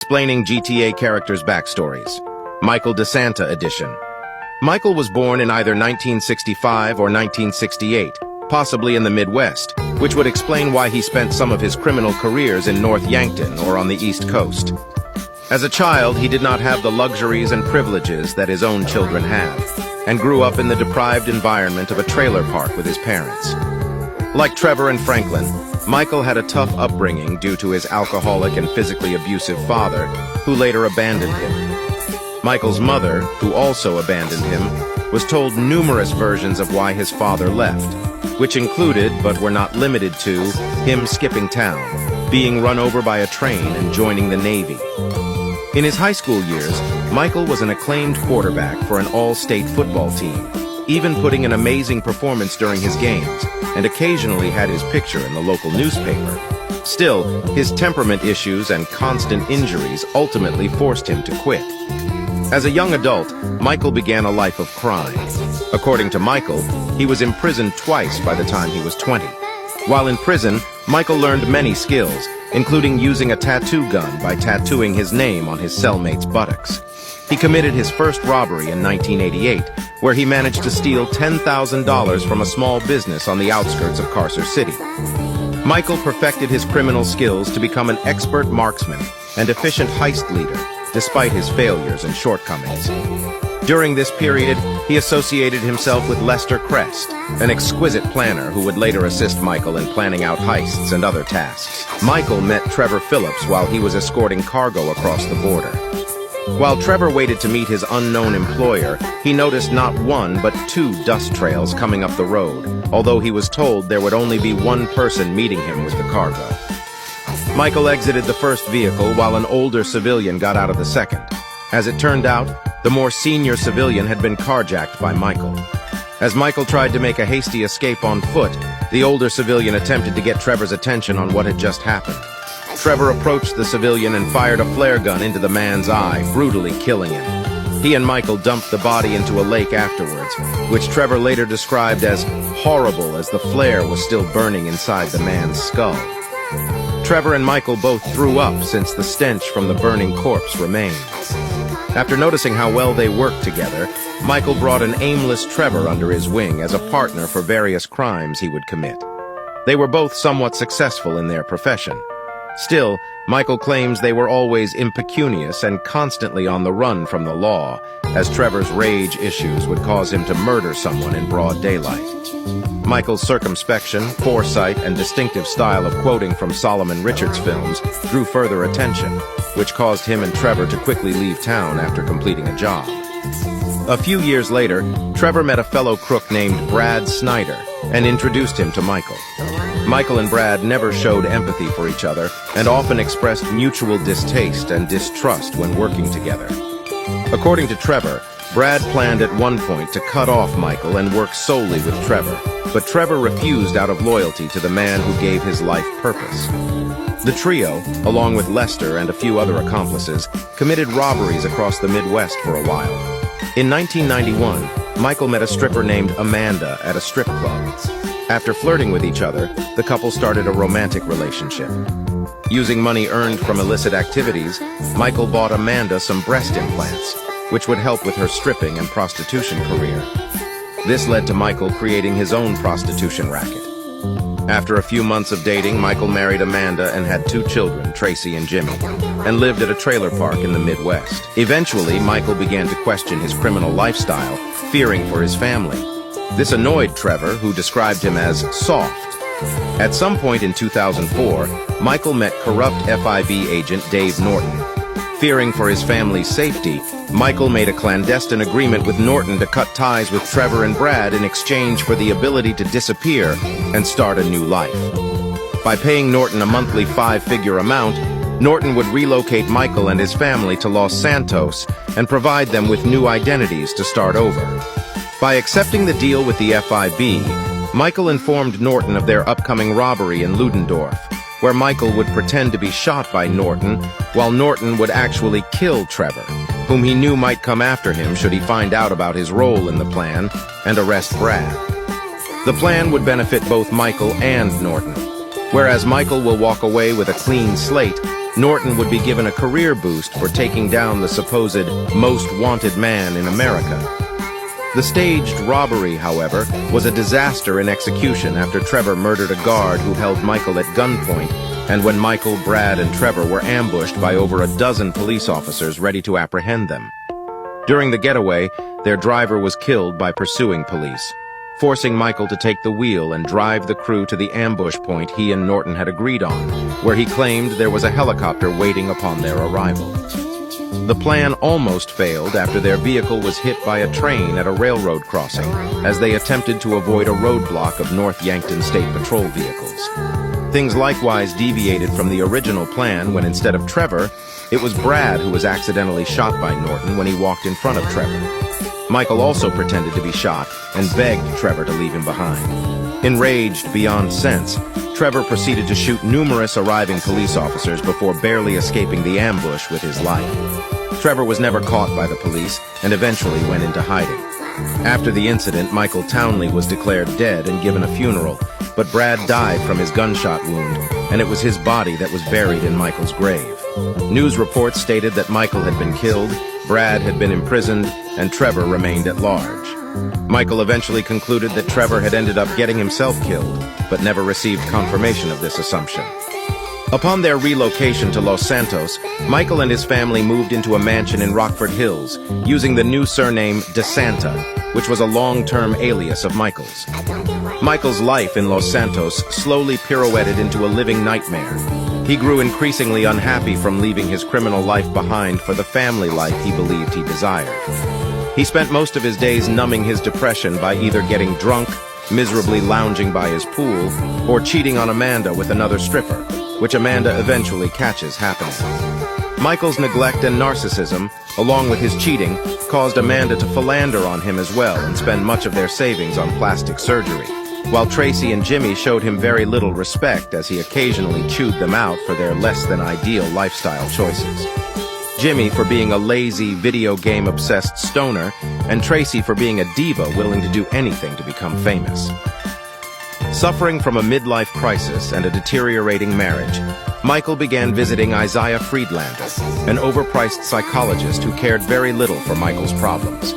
Explaining GTA characters' backstories. Michael DeSanta edition. Michael was born in either 1965 or 1968, possibly in the Midwest, which would explain why he spent some of his criminal careers in North Yankton or on the East Coast. As a child, he did not have the luxuries and privileges that his own children have, and grew up in the deprived environment of a trailer park with his parents. Like Trevor and Franklin, Michael had a tough upbringing due to his alcoholic and physically abusive father, who later abandoned him. Michael's mother, who also abandoned him, was told numerous versions of why his father left, which included, but were not limited to, him skipping town, being run over by a train, and joining the Navy. In his high school years, Michael was an acclaimed quarterback for an all-state football team, even putting an amazing performance during his games, and occasionally had his picture in the local newspaper. Still, his temperament issues and constant injuries ultimately forced him to quit. As a young adult, Michael began a life of crime. According to Michael, he was imprisoned twice by the time he was 20. While in prison, Michael learned many skills, including using a tattoo gun by tattooing his name on his cellmate's buttocks. He committed his first robbery in 1988, where he managed to steal $10,000 from a small business on the outskirts of Carcer City. Michael perfected his criminal skills to become an expert marksman and efficient heist leader, despite his failures and shortcomings. During this period, he associated himself with Lester Crest, an exquisite planner who would later assist Michael in planning out heists and other tasks. Michael met Trevor Phillips while he was escorting cargo across the border. While Trevor waited to meet his unknown employer, he noticed not one but two dust trails coming up the road, although he was told there would only be one person meeting him with the cargo. Michael exited the first vehicle while an older civilian got out of the second. As it turned out, the more senior civilian had been carjacked by Michael. As Michael tried to make a hasty escape on foot, the older civilian attempted to get Trevor's attention on what had just happened. Trevor approached the civilian and fired a flare gun into the man's eye, brutally killing him. He and Michael dumped the body into a lake afterwards, which Trevor later described as horrible as the flare was still burning inside the man's skull. Trevor and Michael both threw up since the stench from the burning corpse remained. After noticing how well they worked together, Michael brought an aimless Trevor under his wing as a partner for various crimes he would commit. They were both somewhat successful in their profession. Still, Michael claims they were always impecunious and constantly on the run from the law, as Trevor's rage issues would cause him to murder someone in broad daylight. Michael's circumspection, foresight, and distinctive style of quoting from Solomon Richards films drew further attention, which caused him and Trevor to quickly leave town after completing a job. A few years later, Trevor met a fellow crook named Brad Snyder and introduced him to Michael. Michael and Brad never showed empathy for each other and often expressed mutual distaste and distrust when working together. According to Trevor, Brad planned at one point to cut off Michael and work solely with Trevor, but Trevor refused out of loyalty to the man who gave his life purpose. The trio, along with Lester and a few other accomplices, committed robberies across the Midwest for a while. In 1991, Michael met a stripper named Amanda at a strip club. After flirting with each other, the couple started a romantic relationship. Using money earned from illicit activities, Michael bought Amanda some breast implants, which would help with her stripping and prostitution career. This led to Michael creating his own prostitution racket. After a few months of dating, Michael married Amanda and had two children, Tracy and Jimmy, and lived at a trailer park in the Midwest. Eventually, Michael began to question his criminal lifestyle, fearing for his family. This annoyed Trevor, who described him as soft. At some point in 2004, Michael met corrupt FIB agent Dave Norton. Fearing for his family's safety, Michael made a clandestine agreement with Norton to cut ties with Trevor and Brad in exchange for the ability to disappear and start a new life. By paying Norton a monthly 5-figure amount, Norton would relocate Michael and his family to Los Santos and provide them with new identities to start over. By accepting the deal with the FIB, Michael informed Norton of their upcoming robbery in Ludendorff, where Michael would pretend to be shot by Norton, while Norton would actually kill Trevor, whom he knew might come after him should he find out about his role in the plan, and arrest Brad. The plan would benefit both Michael and Norton. Whereas Michael will walk away with a clean slate, Norton would be given a career boost for taking down the supposed most wanted man in America. The staged robbery, however, was a disaster in execution after Trevor murdered a guard who held Michael at gunpoint, and when Michael, Brad, and Trevor were ambushed by over a dozen police officers ready to apprehend them. During the getaway, their driver was killed by pursuing police, forcing Michael to take the wheel and drive the crew to the ambush point he and Norton had agreed on, where he claimed there was a helicopter waiting upon their arrival. The plan almost failed after their vehicle was hit by a train at a railroad crossing, as they attempted to avoid a roadblock of North Yankton State Patrol vehicles. Things likewise deviated from the original plan when instead of Trevor, it was Brad who was accidentally shot by Norton when he walked in front of Trevor. Michael also pretended to be shot and begged Trevor to leave him behind. Enraged beyond sense, Trevor proceeded to shoot numerous arriving police officers before barely escaping the ambush with his life. Trevor was never caught by the police and eventually went into hiding. After the incident, Michael Townley was declared dead and given a funeral, but Brad died from his gunshot wound, and it was his body that was buried in Michael's grave. News reports stated that Michael had been killed, Brad had been imprisoned, and Trevor remained at large. Michael eventually concluded that Trevor had ended up getting himself killed, but never received confirmation of this assumption. Upon their relocation to Los Santos, Michael and his family moved into a mansion in Rockford Hills, using the new surname DeSanta, which was a long-term alias of Michael's. Michael's life in Los Santos slowly pirouetted into a living nightmare. He grew increasingly unhappy from leaving his criminal life behind for the family life he believed he desired. He spent most of his days numbing his depression by either getting drunk, miserably lounging by his pool, or cheating on Amanda with another stripper, which Amanda eventually catches happening. Michael's neglect and narcissism, along with his cheating, caused Amanda to philander on him as well and spend much of their savings on plastic surgery, while Tracy and Jimmy showed him very little respect as he occasionally chewed them out for their less-than-ideal lifestyle choices. Jimmy for being a lazy, video game-obsessed stoner, and Tracy for being a diva willing to do anything to become famous. Suffering from a midlife crisis and a deteriorating marriage, Michael began visiting Isaiah Friedlander, an overpriced psychologist who cared very little for Michael's problems.